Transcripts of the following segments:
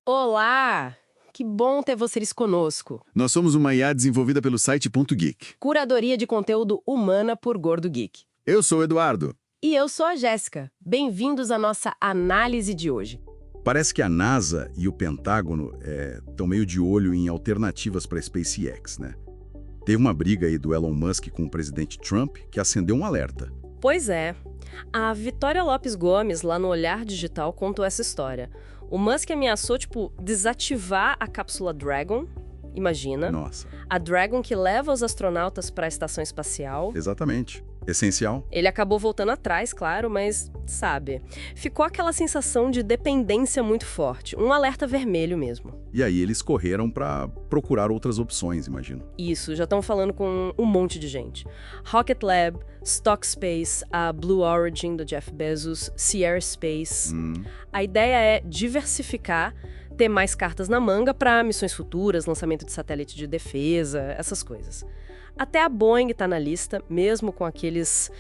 Olá! Que bom ter vocês conosco. Nós somos uma IA desenvolvida pelo site Ponto Geek. Curadoria de conteúdo humana por Gordo Geek. Eu sou o Eduardo. E eu sou a Jéssica. Bem-vindos à nossa análise de hoje. Parece que a NASA e o Pentágono estão meio de olho em alternativas para a SpaceX, né? Teve uma briga aí do Elon Musk com o presidente Trump que acendeu um alerta. Pois é. A Vitória Lopes Gomes, lá no Olhar Digital, contou essa história. O Musk ameaçou, desativar a cápsula Dragon, imagina. Nossa. A Dragon que leva os astronautas para a estação espacial. Exatamente. Essencial. Ele acabou voltando atrás, claro, mas, sabe, ficou aquela sensação de dependência muito forte. Um alerta vermelho mesmo. E aí eles correram para procurar outras opções, imagino. Isso, já estão falando com um monte de gente. Rocket Lab, Stock Space, a Blue Origin do Jeff Bezos, Sierra Space. A ideia é diversificar, ter mais cartas na manga para missões futuras, lançamento de satélite de defesa, essas coisas. Até a Boeing está na lista, mesmo com aqueles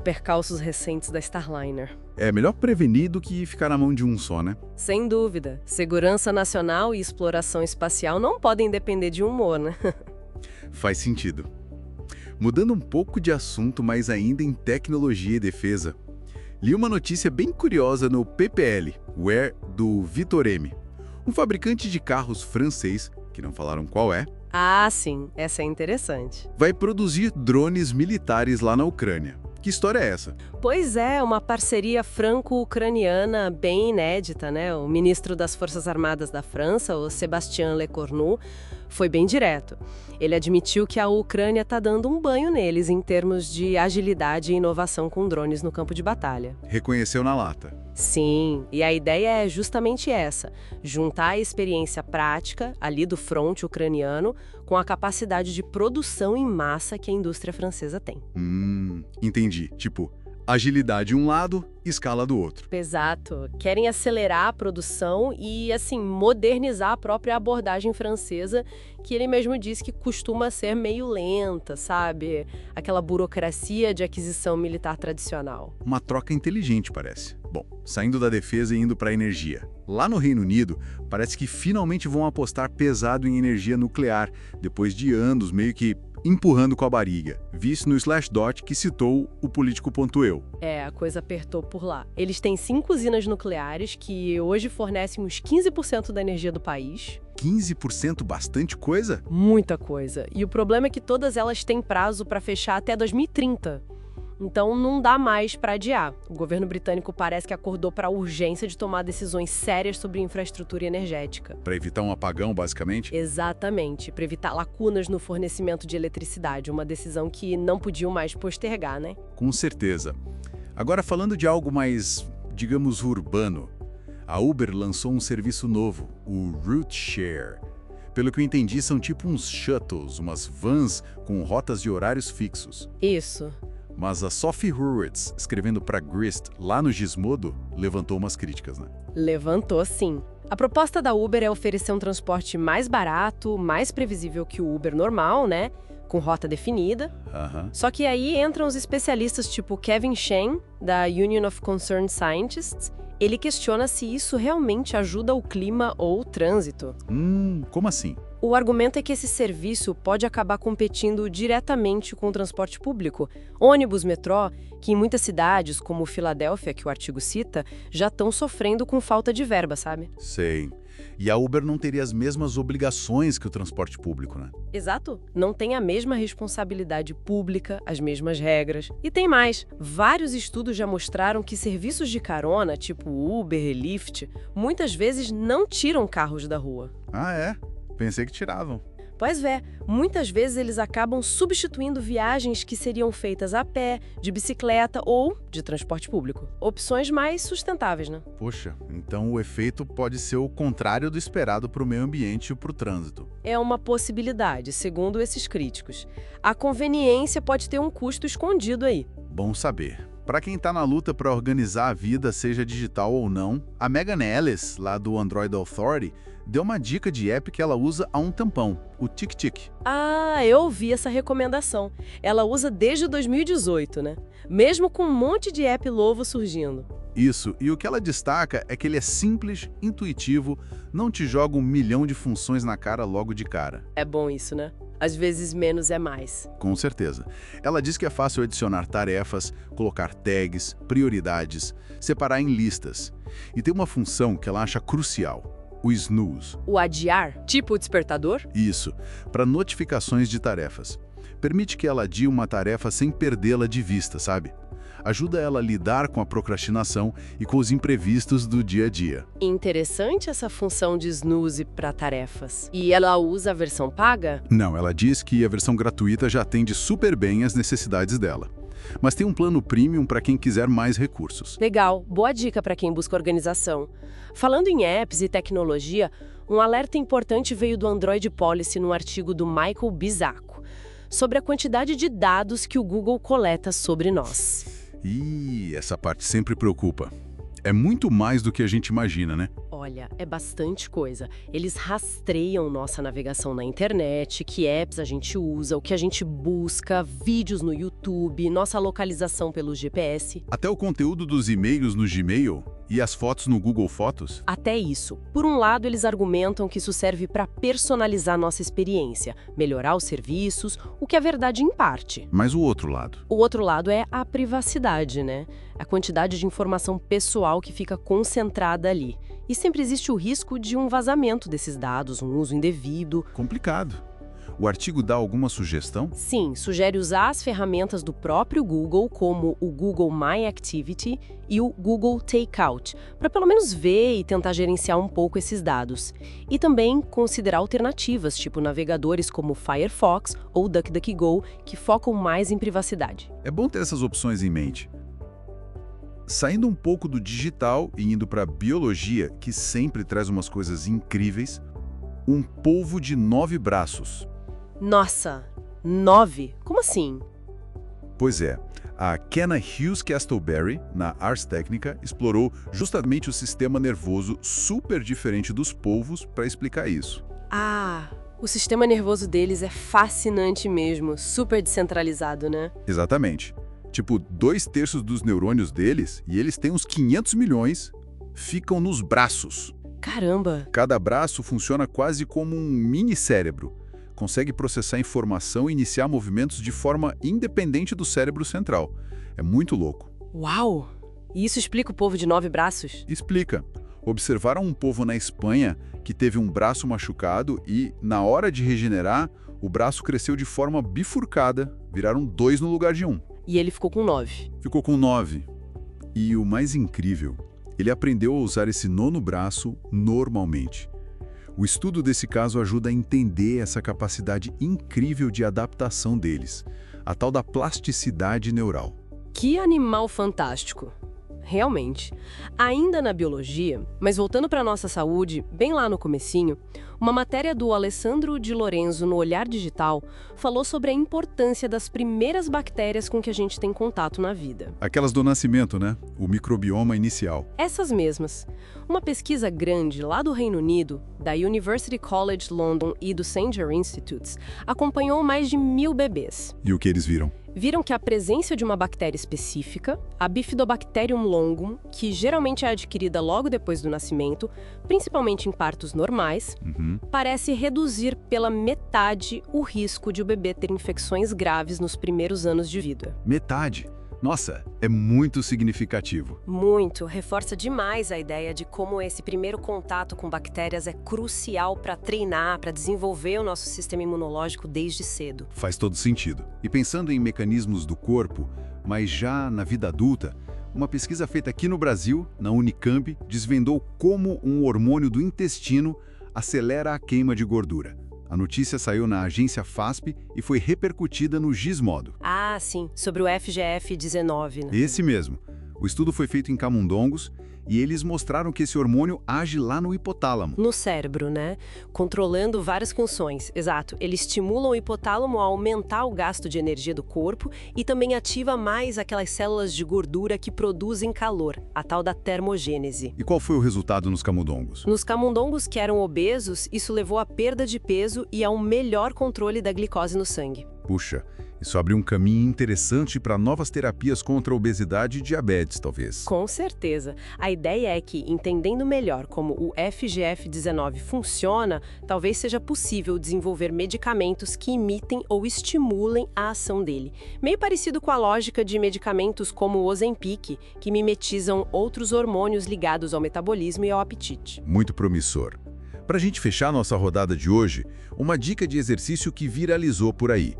percalços recentes da Starliner. É melhor prevenir do que ficar na mão de um só, né? Sem dúvida. Segurança nacional e exploração espacial não podem depender de humor, né? Faz sentido. Mudando um pouco de assunto, mas ainda em tecnologia e defesa, li uma notícia bem curiosa no PPL, Wear do Vitor M, um fabricante de carros francês, que não falaram qual é, Ah, sim. Essa é interessante. vai produzir drones militares lá na Ucrânia. Que história é essa? Pois é, uma parceria franco-ucraniana bem inédita, né? O ministro das Forças Armadas da França, o Sébastien Lecornu, foi bem direto. Ele admitiu que a Ucrânia está dando um banho neles em termos de agilidade e inovação com drones no campo de batalha. Reconheceu na lata. Sim, e a ideia é justamente essa: juntar a experiência prática, ali do fronte ucraniano, com a capacidade de produção em massa que a indústria francesa tem. Entendi. Tipo, agilidade um lado, escala do outro. Exato. Querem acelerar a produção e, assim, modernizar a própria abordagem francesa, que ele mesmo diz que costuma ser meio lenta, sabe? Aquela burocracia de aquisição militar tradicional. Uma troca inteligente, parece. Bom, saindo da defesa e indo para a energia. Lá no Reino Unido, parece que finalmente vão apostar pesado em energia nuclear, depois de anos meio que empurrando com a barriga. Vi isso no Slashdot, que citou o político.eu. É, a coisa apertou por lá. Eles têm 5 usinas nucleares que hoje fornecem uns 15% da energia do país. 15%, bastante coisa? Muita coisa. E o problema é que todas elas têm prazo para fechar até 2030. Então não dá mais para adiar. O governo britânico parece que acordou para a urgência de tomar decisões sérias sobre infraestrutura energética. Para evitar um apagão, basicamente? Exatamente, para evitar lacunas no fornecimento de eletricidade, uma decisão que não podiam mais postergar, né? Com certeza. Agora, falando de algo mais, digamos, urbano, a Uber lançou um serviço novo, o Route Share. Pelo que eu entendi, são tipo uns shuttles, umas vans com rotas e horários fixos. Isso. Mas a Sophie Hurwitz, escrevendo para Grist, lá no Gizmodo, levantou umas críticas, né? Levantou, sim. A proposta da Uber é oferecer um transporte mais barato, mais previsível que o Uber normal, né? Com rota definida. Só que aí entram os especialistas tipo Kevin Shen, da Union of Concerned Scientists. Ele questiona se isso realmente ajuda o clima ou o trânsito. Como assim? O argumento é que esse serviço pode acabar competindo diretamente com o transporte público. Ônibus, metrô, que em muitas cidades, como Filadélfia, que o artigo cita, já estão sofrendo com falta de verba, sabe? Sei. E a Uber não teria as mesmas obrigações que o transporte público, né? Exato. Não tem a mesma responsabilidade pública, as mesmas regras. E tem mais. Vários estudos já mostraram que serviços de carona, tipo Uber e Lyft, muitas vezes não tiram carros da rua. Ah, é? Pensei que tiravam. Pois é, muitas vezes eles acabam substituindo viagens que seriam feitas a pé, de bicicleta ou de transporte público. Opções mais sustentáveis, né? Poxa, então o efeito pode ser o contrário do esperado para o meio ambiente e para o trânsito. É uma possibilidade, segundo esses críticos. A conveniência pode ter um custo escondido aí. Bom saber. Para quem está na luta para organizar a vida, seja digital ou não, a Megan Ellis, lá do Android Authority, deu uma dica de app que ela usa há um tempão, o TicTic. Ah, eu ouvi essa recomendação. Ela usa desde 2018, né? Mesmo com um monte de app novo surgindo. Isso, e o que ela destaca é que ele é simples, intuitivo, não te joga 1 milhão de funções na cara logo de cara. É bom isso, né? Às vezes menos é mais. Com certeza. Ela diz que é fácil adicionar tarefas, colocar tags, prioridades, separar em listas. E tem uma função que ela acha crucial, o snooze. O adiar, tipo o despertador? Isso, para notificações de tarefas. Permite que ela adie uma tarefa sem perdê-la de vista, sabe? Ajuda ela a lidar com a procrastinação e com os imprevistos do dia a dia. Interessante essa função de snooze para tarefas. E ela usa a versão paga? Não, ela diz que a versão gratuita já atende super bem as necessidades dela. Mas tem um plano premium para quem quiser mais recursos. Legal, boa dica para quem busca organização. Falando em apps e tecnologia, um alerta importante veio do Android Policy num artigo do Michael Bizacco, sobre a quantidade de dados que o Google coleta sobre nós. Ih, essa parte sempre preocupa. É muito mais do que a gente imagina, né? Olha, é bastante coisa. Eles rastreiam nossa navegação na internet, que apps a gente usa, o que a gente busca, vídeos no YouTube, nossa localização pelo GPS. Até o conteúdo dos e-mails no Gmail e as fotos no Google Fotos. Até isso. Por um lado, eles argumentam que isso serve para personalizar nossa experiência, melhorar os serviços, o que é verdade em parte. Mas o outro lado? O outro lado é a privacidade, né? A quantidade de informação pessoal que fica concentrada ali. E sempre existe o risco de um vazamento desses dados, um uso indevido. Complicado. O artigo dá alguma sugestão? Sim, sugere usar as ferramentas do próprio Google, como o Google My Activity e o Google Takeout, para pelo menos ver e tentar gerenciar um pouco esses dados. E também considerar alternativas, tipo navegadores como Firefox ou DuckDuckGo, que focam mais em privacidade. É bom ter essas opções em mente. Saindo um pouco do digital e indo para a biologia, que sempre traz umas coisas incríveis, um polvo de 9 braços. Nossa, 9? Como assim? Pois é, a Kenna Hughes Castleberry, na Ars Technica, explorou justamente o sistema nervoso super diferente dos polvos para explicar isso. Ah, o sistema nervoso deles é fascinante mesmo, super descentralizado, né? Exatamente. Tipo, 2/3 dos neurônios deles, e eles têm uns 500 milhões, ficam nos braços. Caramba! Cada braço funciona quase como um mini cérebro. Consegue processar informação e iniciar movimentos de forma independente do cérebro central. É muito louco. Uau! E isso explica o polvo de 9 braços? Explica. Observaram um polvo na Espanha que teve um braço machucado e, na hora de regenerar, o braço cresceu de forma bifurcada, viraram 2 no lugar de 1. E ele ficou com 9. Ficou com 9. E o mais incrível, ele aprendeu a usar esse 9º braço normalmente. O estudo desse caso ajuda a entender essa capacidade incrível de adaptação deles, a tal da plasticidade neural. Que animal fantástico! Realmente. Ainda na biologia, mas voltando para a nossa saúde, bem lá no comecinho, uma matéria do Alessandro Di Lorenzo no Olhar Digital falou sobre a importância das primeiras bactérias com que a gente tem contato na vida. Aquelas do nascimento, né? O microbioma inicial. Essas mesmas. Uma pesquisa grande lá do Reino Unido, da University College London e do Sanger Institutes, acompanhou mais de 1000 bebês. E o que eles viram? Viram que a presença de uma bactéria específica, a Bifidobacterium longum, que geralmente é adquirida logo depois do nascimento, principalmente em partos normais, parece reduzir pela metade o risco de o bebê ter infecções graves nos primeiros anos de vida. Metade? Nossa, é muito significativo. Muito. Reforça demais a ideia de como esse primeiro contato com bactérias é crucial para treinar, para desenvolver o nosso sistema imunológico desde cedo. Faz todo sentido. E pensando em mecanismos do corpo, mas já na vida adulta, uma pesquisa feita aqui no Brasil, na Unicamp, desvendou como um hormônio do intestino acelera a queima de gordura. A notícia saiu na agência FASP e foi repercutida no Gizmodo. Ah, sim, sobre o FGF-19, né? Esse mesmo. O estudo foi feito em camundongos E eles mostraram que esse hormônio age lá no hipotálamo. No cérebro, né? Controlando várias funções. Exato. Ele estimula o hipotálamo a aumentar o gasto de energia do corpo e também ativa mais aquelas células de gordura que produzem calor, a tal da termogênese. E qual foi o resultado nos camundongos? Nos camundongos que eram obesos, isso levou à perda de peso e a um melhor controle da glicose no sangue. Puxa, isso abre um caminho interessante para novas terapias contra a obesidade e diabetes, talvez. Com certeza. A ideia é que, entendendo melhor como o FGF-19 funciona, talvez seja possível desenvolver medicamentos que imitem ou estimulem a ação dele. Meio parecido com a lógica de medicamentos como o Ozempic, que mimetizam outros hormônios ligados ao metabolismo e ao apetite. Muito promissor. Para a gente fechar nossa rodada de hoje, uma dica de exercício que viralizou por aí.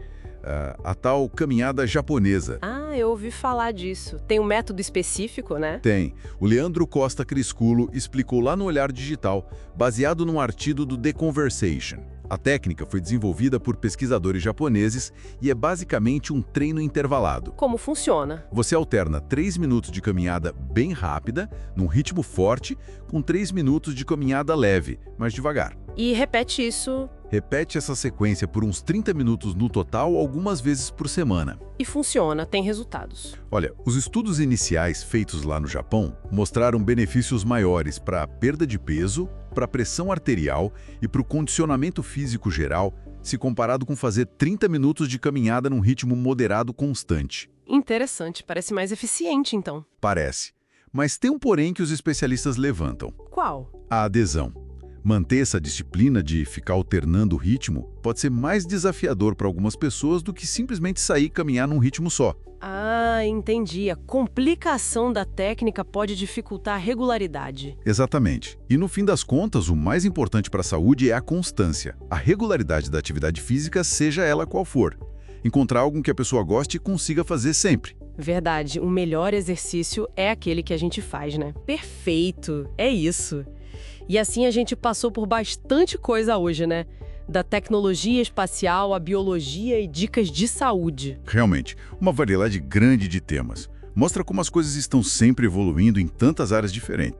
A tal caminhada japonesa. Ah, eu ouvi falar disso. Tem um método específico, né? Tem. O Leandro Costa Crisculo explicou lá no Olhar Digital, baseado num artigo do The Conversation. A técnica foi desenvolvida por pesquisadores japoneses e é basicamente um treino intervalado. Como funciona? Você alterna 3 minutos de caminhada bem rápida, num ritmo forte, com 3 minutos de caminhada leve, mas devagar. E repete isso. Repete essa sequência por uns 30 minutos no total, algumas vezes por semana. E funciona, tem resultados. Olha, os estudos iniciais feitos lá no Japão mostraram benefícios maiores para a perda de peso, para a pressão arterial e para o condicionamento físico geral, se comparado com fazer 30 minutos de caminhada num ritmo moderado constante. Interessante, parece mais eficiente então. Parece. Mas tem um porém que os especialistas levantam. Qual? A adesão. Manter essa disciplina de ficar alternando o ritmo pode ser mais desafiador para algumas pessoas do que simplesmente sair e caminhar num ritmo só. Ah, entendi. A complicação da técnica pode dificultar a regularidade. Exatamente. E no fim das contas, o mais importante para a saúde é a constância. A regularidade da atividade física, seja ela qual for. Encontrar algo que a pessoa goste e consiga fazer sempre. Verdade. O melhor exercício é aquele que a gente faz, né? Perfeito. É isso. E assim a gente passou por bastante coisa hoje, né? Da tecnologia espacial à biologia e dicas de saúde. Realmente, uma variedade grande de temas. Mostra como as coisas estão sempre evoluindo em tantas áreas diferentes.